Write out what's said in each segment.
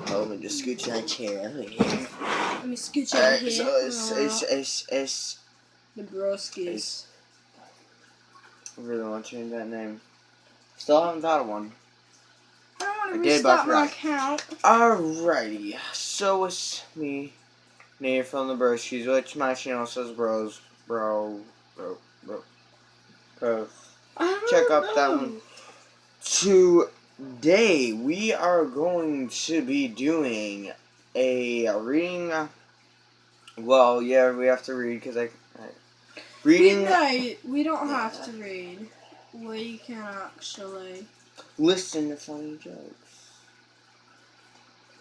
Oh, let me just scooch my chair over here. Let me scooch over here. So it's the broskies. I really want to change that name. Still haven't thought of one. I don't want to restart my account. Alrighty, so it's me, Nate from the Broskies, which my channel says bros. Check out that one. Today we are going to be doing a reading. Well, yeah, we have to read because reading. We don't have to read. We can actually listen to funny jokes.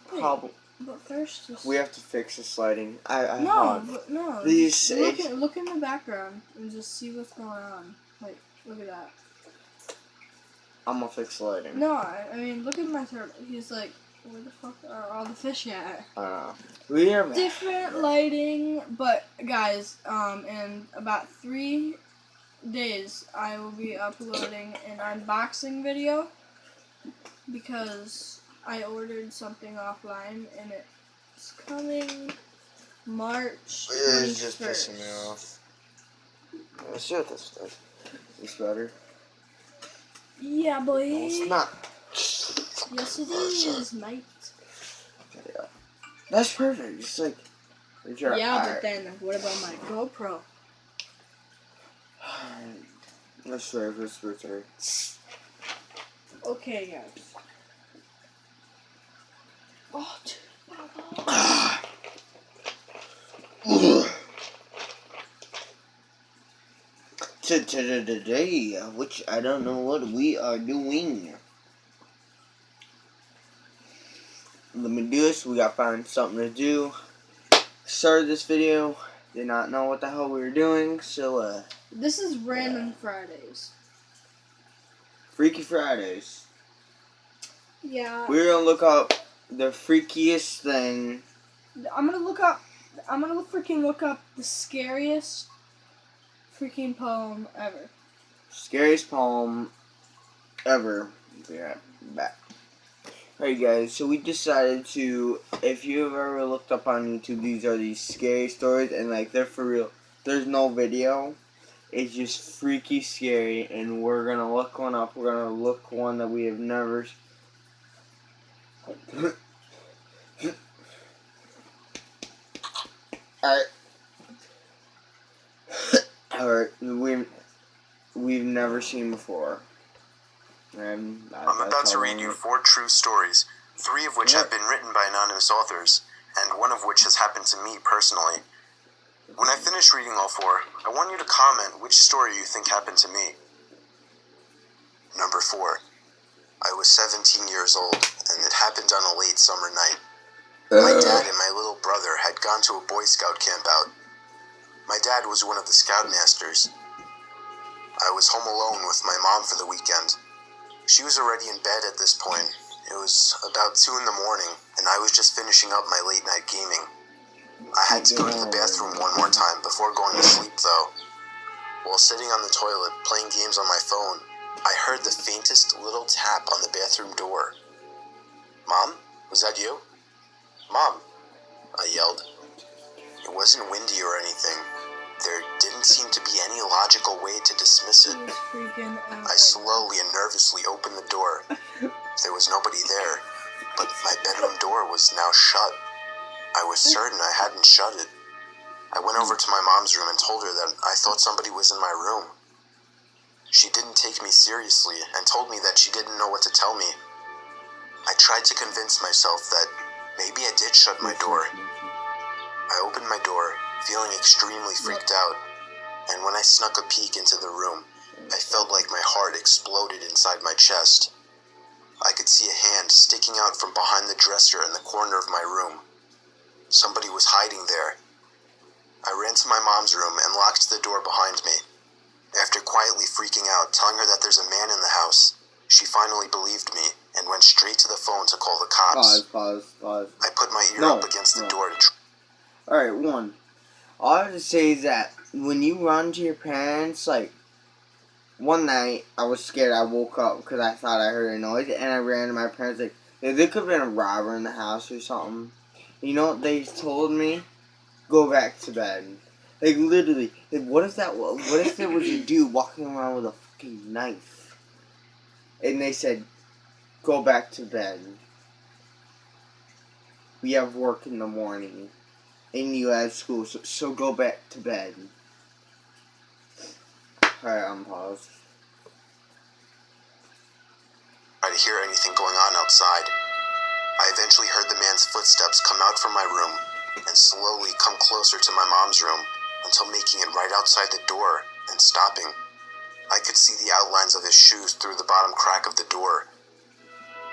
Probably. But first, we have to fix the sliding. No. These look in the background and just see what's going on. Like, look at that. I'm gonna fix lighting. No, I mean, look at my turtle. He's like, where the fuck are all the fish at? We are different lighting, but guys, in about 3 days, I will be uploading an unboxing video because I ordered something offline and it's coming March 21st. It's just pissing me off. Let's see what this does. It's better. Yeah, boy. No, it's not. Yes, it is, mate. Yeah. That's perfect. It's like. But then what about my GoPro? Let's try this birthday. Okay, guys. Oh, Today, which I don't know what we are doing. Let me do this. We gotta find something to do. Started this video, did not know what the hell we were doing, so this is Random Fridays. Freaky Fridays. Yeah. We're gonna look up the freakiest thing. I'm gonna freaking look up the scariest freaking poem ever. Scariest poem ever. Be right back. Alright guys, so we decided to, if you've ever looked up on YouTube, these are these scary stories, and like, they're for real. There's no video. It's just freaky scary, and we're gonna look one up. We're gonna look one that we have never... Alright, we've never seen before. I'm about to read you 4 true stories, 3 of which have been written by anonymous authors, and 1 of which has happened to me personally. When I finish reading all 4, I want you to comment which story you think happened to me. Number 4. I was 17 years old, and it happened on a late summer night. My dad and my little brother had gone to a Boy Scout camp out. My dad was one of the scoutmasters. I was home alone with my mom for the weekend. She was already in bed at this point. It was about 2 in the morning, and I was just finishing up my late night gaming. I had to go to the bathroom one more time before going to sleep, though. While sitting on the toilet playing games on my phone, I heard the faintest little tap on the bathroom door. "Mom, was that you?" "Mom," I yelled. It wasn't windy or anything. There didn't seem to be any logical way to dismiss it. I slowly and nervously opened the door. There was nobody there, but my bedroom door was now shut. I was certain I hadn't shut it. I went over to my mom's room and told her that I thought somebody was in my room. She didn't take me seriously and told me that she didn't know what to tell me. I tried to convince myself that maybe I did shut my door. I opened my door, feeling extremely freaked out, and when I snuck a peek into the room, I felt like my heart exploded inside my chest. I could see a hand sticking out from behind the dresser in the corner of my room. Somebody was hiding there. I ran to my mom's room and locked the door behind me. After quietly freaking out, telling her that there's a man in the house, she finally believed me and went straight to the phone to call the cops. Pause. I put my ear up against the door to Alright, 1. All I have to say is that when you run to your parents, like, one night I was scared. I woke up because I thought I heard a noise, and I ran to my parents like, There could have been a robber in the house or something. You know what they told me? Go back to bed. Like literally, like what if there was a dude walking around with a fucking knife? And they said, go back to bed. We have work in the morning. And you have school, so go back to bed. Alright, I'm paused. I didn't hear anything going on outside. I eventually heard the man's footsteps come out from my room and slowly come closer to my mom's room until making it right outside the door and stopping. I could see the outlines of his shoes through the bottom crack of the door.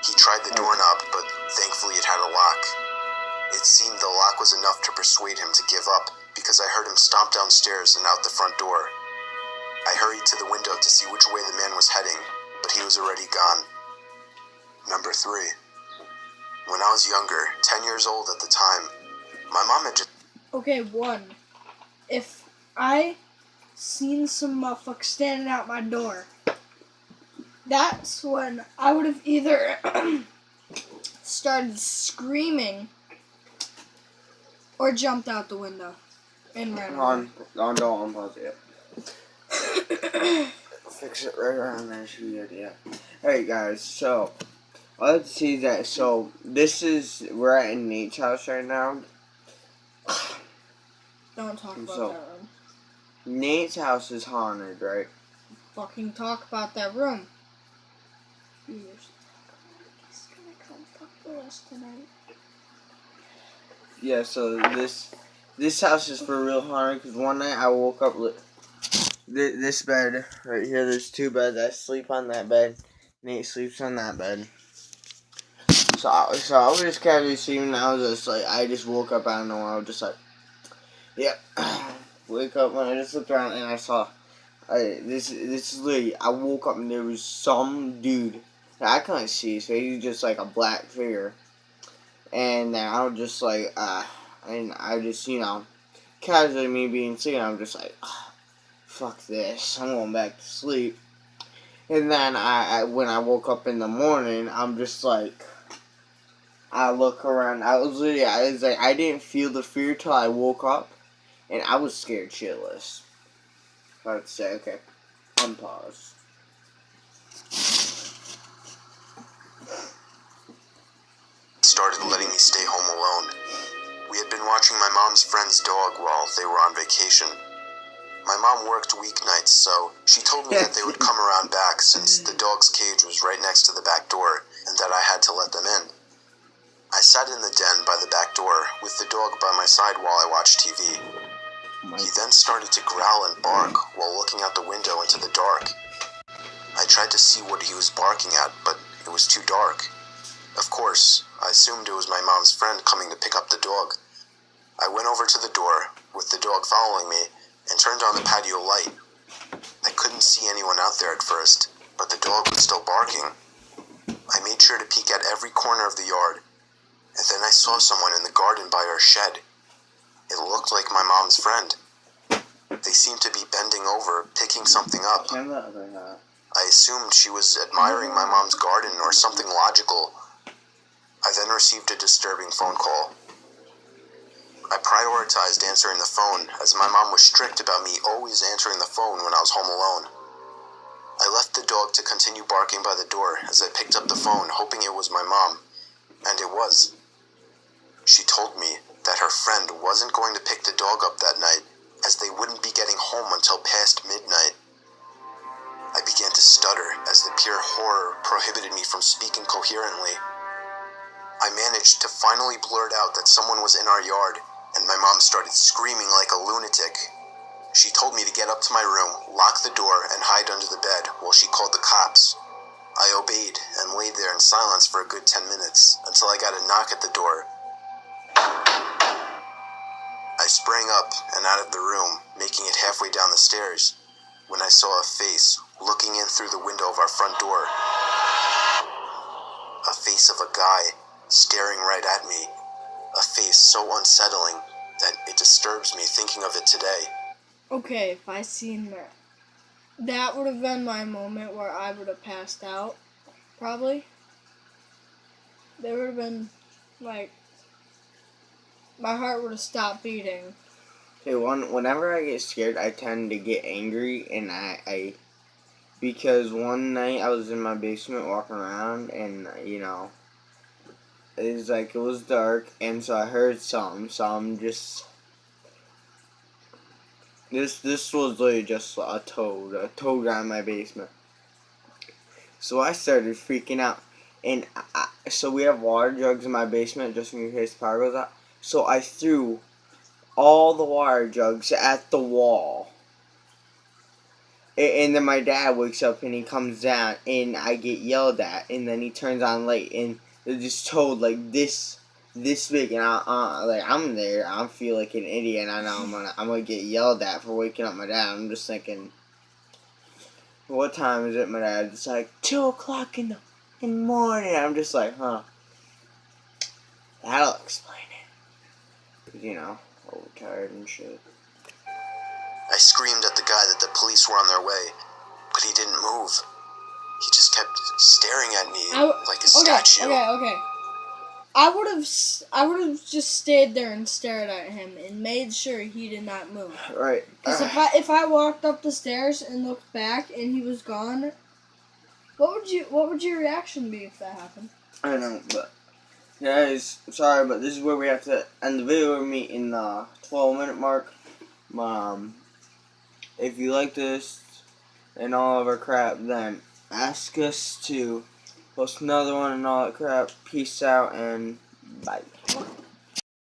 He tried the doorknob, but thankfully it had a lock. It seemed the lock was enough to persuade him to give up because I heard him stomp downstairs and out the front door. I hurried to the window to see which way the man was heading, but he was already gone. Number 3. When I was younger, 10 years old at the time, my mom had just... Okay, 1. If I seen some motherfucker standing out my door, that's when I would have either started screaming or jumped out the window and ran away. Don't unpause it. Fix it right around there. Should be good, yeah. Alright, guys, so let's see that. So we're at Nate's house right now. Don't talk about So, that room. Nate's house is haunted, right? Fucking talk about that room. He's gonna come fuck with us tonight. Yeah, so this house is for real haunted because one night I woke up with this bed right here. There's 2 beds. I sleep on that bed. Nate sleeps on that bed. So I was just casually sleeping. I just woke up out of nowhere. I was just like, yep. Wake up when I just looked around and I saw. This is literally. I woke up and there was some dude that I couldn't see, so he was just like a black figure. And then I was just like, and I just, casually me being sleeping, I'm just like, fuck this, I'm going back to sleep. And then when I woke up in the morning, I'm just like, I look around, I was like, I didn't feel the fear till I woke up, and I was scared shitless. So I'd say, okay, unpause. started letting me stay home alone. We had been watching my mom's friend's dog while they were on vacation. My mom worked weeknights, so she told me that they would come around back since the dog's cage was right next to the back door and that I had to let them in. I sat in the den by the back door with the dog by my side while I watched TV. He then started to growl and bark while looking out the window into the dark. I tried to see what he was barking at, but it was too dark. Of course, I assumed it was my mom's friend coming to pick up the dog. I went over to the door, with the dog following me, and turned on the patio light. I couldn't see anyone out there at first, but the dog was still barking. I made sure to peek at every corner of the yard, and then I saw someone in the garden by our shed. It looked like my mom's friend. They seemed to be bending over, picking something up. I assumed she was admiring my mom's garden or something logical. I then received a disturbing phone call. I prioritized answering the phone, as my mom was strict about me always answering the phone when I was home alone. I left the dog to continue barking by the door as I picked up the phone, hoping it was my mom. And it was. She told me that her friend wasn't going to pick the dog up that night, as they wouldn't be getting home until past midnight. I began to stutter as the pure horror prohibited me from speaking coherently. I managed to finally blurt out that someone was in our yard, and my mom started screaming like a lunatic. She told me to get up to my room, lock the door, and hide under the bed while she called the cops. I obeyed and laid there in silence for a good 10 minutes until I got a knock at the door. I sprang up and out of the room, making it halfway down the stairs, when I saw a face looking in through the window of our front door. A face of a guy staring right at me. A face so unsettling that it disturbs me thinking of it today. Okay, if I seen that, that would have been my moment where I would have passed out, probably. they would have been like, my heart would have stopped beating. Okay, whenever I get scared, I tend to get angry, and I because one night I was in my basement walking around, and it was dark, and so I heard something. So I'm just this was literally just a toad got in my basement. So I started freaking out, and so we have water jugs in my basement just in case the power goes out. So I threw all the water jugs at the wall. And then my dad wakes up and he comes down and I get yelled at, and then he turns on light and they're just told like this big, and I'm there, I feel like an idiot, and I know I'm gonna get yelled at for waking up my dad. I'm just thinking, what time is it? My dad's like 2 o'clock in the morning. I'm just like, huh, that'll explain it. 'Cause, overtired and shit. I screamed at the guy that the police were on their way, but he didn't move. He just kept staring at me like a statue. Okay. I would have just stayed there and stared at him and made sure he did not move. Right. Because if I walked up the stairs and looked back and he was gone, what would your reaction be if that happened? I don't know, but guys, sorry, but this is where we have to end the video. We meet in the 12-minute mark. If you like this and all of our crap, then ask us to post another one and all that crap. Peace out and bye.